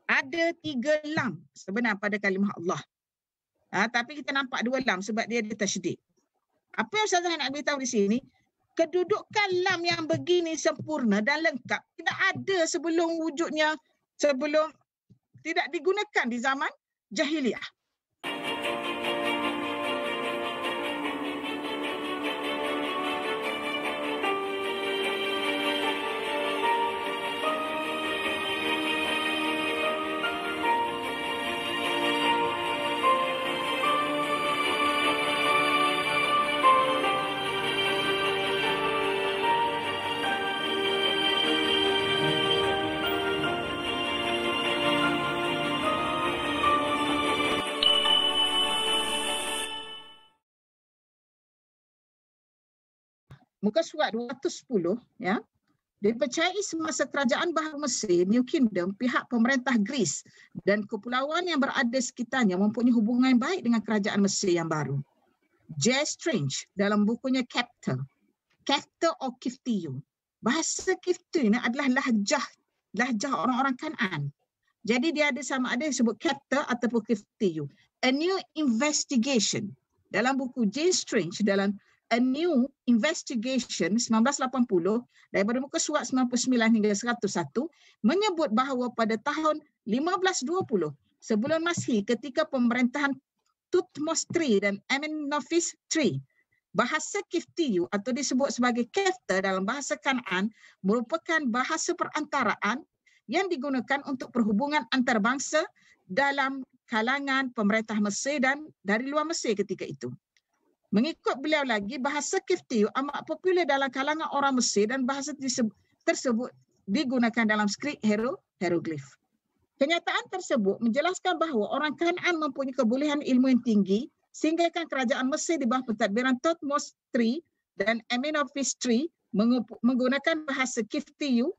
Ada 3 lam sebenar pada kalimah Allah. Tapi kita nampak 2 lam sebab dia ada tasydid. Apa yang Ustazah nak beritahu di sini, kedudukan lam yang begini sempurna dan lengkap tidak ada sebelum wujudnya, sebelum tidak digunakan di zaman jahiliyah. Muka surat 210, ya. Dipercayai semasa kerajaan baharu Mesir, New Kingdom, pihak pemerintah Greece dan kepulauan yang berada sekitarnya mempunyai hubungan yang baik dengan kerajaan Mesir yang baru. J. Strange dalam bukunya Capital or Kiftiyu. Bahasa Kiftiyu ini adalah lahjah orang-orang Kanaan. Jadi dia ada sama ada disebut Capital ataupun Kiftiyu. A New Investigation. Dalam buku J. Strange dalam A New Investigation 1980 daripada muka surat 99 hingga 101 menyebut bahawa pada tahun 1520 sebelum Masihi ketika pemerintahan Thutmose III dan Amenopis III, bahasa Kiftiyu atau disebut sebagai Kefta dalam bahasa Kanaan merupakan bahasa perantaraan yang digunakan untuk perhubungan antarabangsa dalam kalangan pemerintah Mesir dan dari luar Mesir ketika itu. Mengikut beliau lagi, bahasa Kiftiyu amat popular dalam kalangan orang Mesir dan bahasa tersebut digunakan dalam skrip hieroglif. Kenyataan tersebut menjelaskan bahawa orang Kanaan mempunyai kebolehan ilmu yang tinggi sehingga kerajaan Mesir di bawah pentadbiran Thutmose III dan Amenopis III menggunakan bahasa Kiftiyu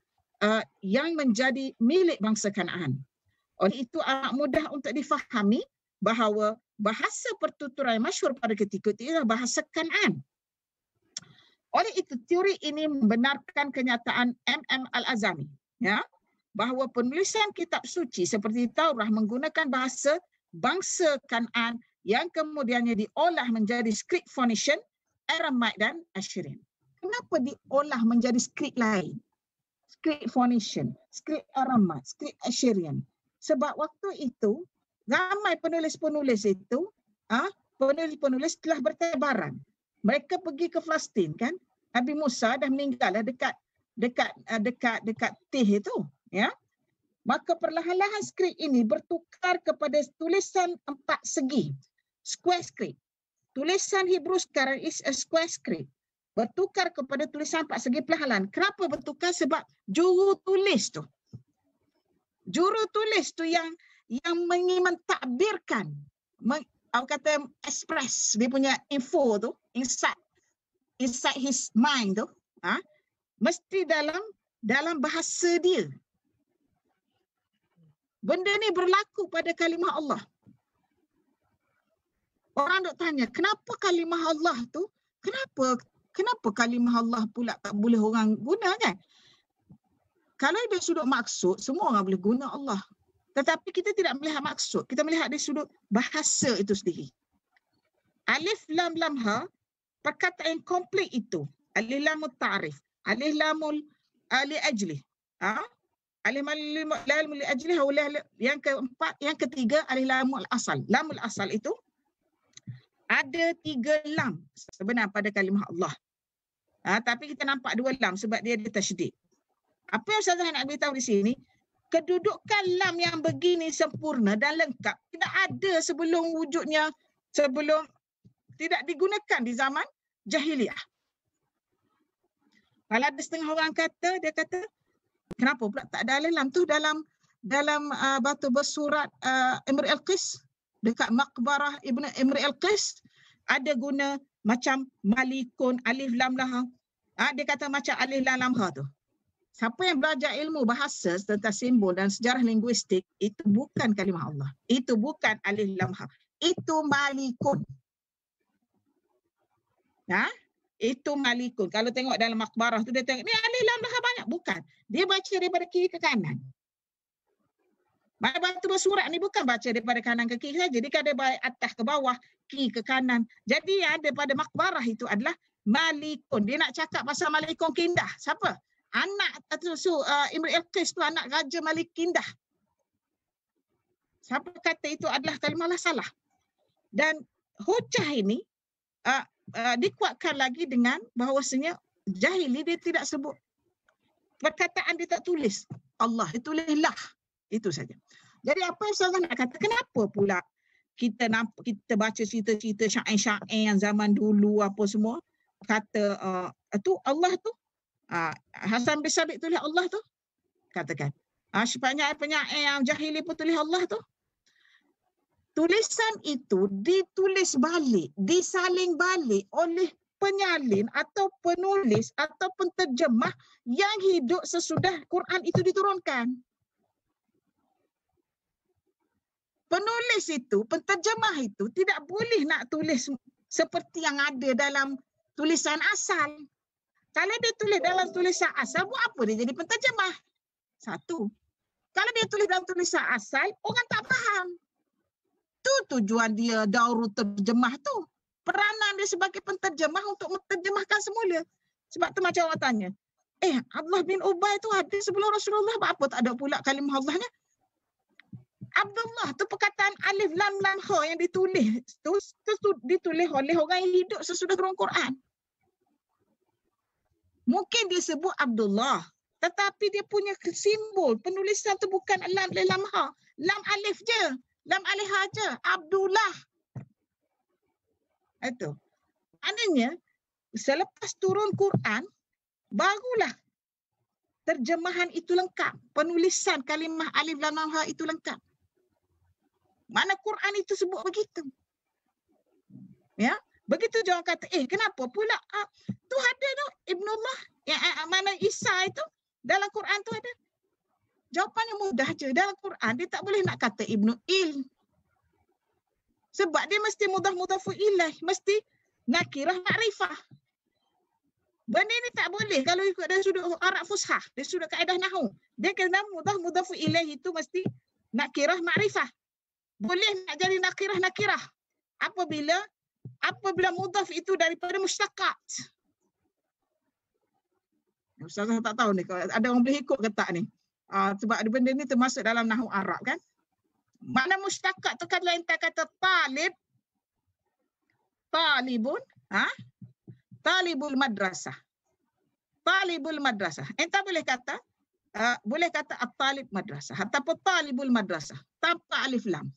yang menjadi milik bangsa Kanaan. Oleh itu amat mudah untuk difahami bahawa bahasa pertuturan masyhur pada ketika itu ialah bahasa Kanaan. Oleh itu teori ini membenarkan kenyataan M.M. Al-Azami, ya, bahawa penulisan kitab suci seperti Taurat menggunakan bahasa bangsa Kanaan yang kemudiannya diolah menjadi skrip Phoenician, Aramaik dan Assyrian. Kenapa diolah menjadi skrip lain? Skrip Phoenician, skrip Aramaik, skrip Assyrian. Sebab waktu itu ramai penulis-penulis itu, penulis-penulis telah bertebaran. Mereka pergi ke Palestin, kan? Nabi Musa dah meninggal dekat Tih itu, ya. Maka perlahan-lahan skrip ini bertukar kepada tulisan 4 segi, square script. Tulisan Hebrew sekarang is a square script. Bertukar kepada tulisan 4 segi perlahan-lahan. Kenapa bertukar? Sebab juru tulis tu yang mentadbirkan, kata express dia punya info tu inside his mind tu, mesti dalam bahasa dia. Benda ni berlaku pada kalimah Allah. Orang duk tanya, kenapa kalimah Allah tu, kenapa kalimah Allah pula tak boleh orang guna, kan? Kalau dari sudut maksud, semua orang boleh guna Allah. Tetapi kita tidak melihat maksud. Kita melihat dari sudut bahasa itu sendiri. Alif lam lam ha, perkataan yang komplit itu. Alif lamul ta'rif. Alif lamul li ajlih. Alif lamul li ajlih. Yang keempat, yang ketiga, alif lamul asal. Lamul asal itu ada 3 lam sebenar pada kalimah Allah. Tapi kita nampak 2 lam sebab dia ada tasydid. Apa yang Ustazah nak beritahu di sini, kedudukan lam yang begini sempurna dan lengkap tidak ada sebelum wujudnya, sebelum tidak digunakan di zaman jahiliyah. Kalau ada setengah orang kata, dia kata, kenapa pula tak ada alif lam tu dalam batu bersurat Imri Al-Qis, dekat Maqbarah Ibn Imri Al-Qis, ada guna macam malikun, alif lam lam. Dia kata macam alif lam lam ha tu. Siapa yang belajar ilmu bahasa tentang simbol dan sejarah linguistik, itu bukan kalimah Allah. Itu bukan alif lam ha. Itu malikun. Itu malikun. Kalau tengok dalam makbarah tu, dia tengok, ni alif lam lam ha banyak. Bukan. Dia baca daripada kiri ke kanan. Mana batu bersurat ni bukan baca daripada kanan ke kiri saja. Jadi kan ada atas ke bawah, kiri ke kanan. Jadi yang ada pada makbarah itu adalah malikun. Dia nak cakap pasal malikun Kindah. Siapa? Anak Imru Al-Qis tu anak Raja Malik Kindah. Siapa kata itu adalah kalimah salah? Dan hujah ini dikuatkan lagi dengan bahawasanya Jahili dia tidak sebut perkataan, dia tak tulis Allah, dia tulis lah. Itu saja. Jadi apa yang saya nak kata, kenapa pula kita baca cerita-cerita syair-syair yang zaman dulu apa semua kata tu Allah tu Hasan bin Sabit tulis Allah tu, katakan penyair yang Jahili pun tulis Allah tu. Tulisan itu ditulis balik, disaling balik oleh penyalin atau penulis atau penterjemah yang hidup sesudah Quran itu diturunkan. Penulis itu, penterjemah itu tidak boleh nak tulis seperti yang ada dalam tulisan asal. Kalau dia tulis dalam tulisan asal, buat apa dia jadi penterjemah? Satu. Kalau dia tulis dalam tulisan asal, orang tak faham. Itu tujuan dia daurul terjemah tu. Peranan dia sebagai penterjemah untuk menterjemahkan semula. Sebab tu macam orang tanya, Abdullah bin Ubay tu ada sebelum Rasulullah, apa tak ada pula kalimah Allahnya? Abdullah tu perkataan alif lam lam ha yang ditulis tu ditulis oleh orang yang hidup sesudah turun Quran. Mungkin dia sebut Abdullah, tetapi dia punya simbol penulisan tu bukan lam lam ha, lam alif je, lam alif ha je, Abdullah. Itu. Maknanya selepas turun Quran barulah terjemahan itu lengkap, penulisan kalimah alif lam lam ha itu lengkap. Mana Quran itu sebut begitu. Ya, begitu je orang kata, kenapa pula tu ada tu Ibnullah, mana Isa itu dalam Quran tu ada. Jawapannya mudah je. Dalam Quran dia tak boleh nak kata Ibnu Il. Sebab dia mesti mudhafu ilaih, mesti nakirah makrifah. Benda ni tak boleh kalau ikut dari sudut Arab Fushah, dari sudut kaedah nahwu. Dia kena mudhafu ilaih itu mesti nakirah makrifah. Boleh nak jadi nakirah apabila mudhaf itu daripada mustaqat. Ustazah tak tahu ni ada orang boleh ikut ke tak ni. Sebab benda ni termasuk dalam nahwu Arab kan. Mana mustaqat tu kan lain kata talibun, talibul madrasah. Talibul madrasah. Entah boleh kata at-talib madrasah ataupun talibul madrasah tanpa alif lam.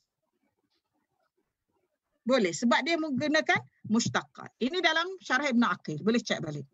Boleh sebab dia menggunakan mustaqat. Ini dalam syarah Ibn Aqil, boleh cek balik.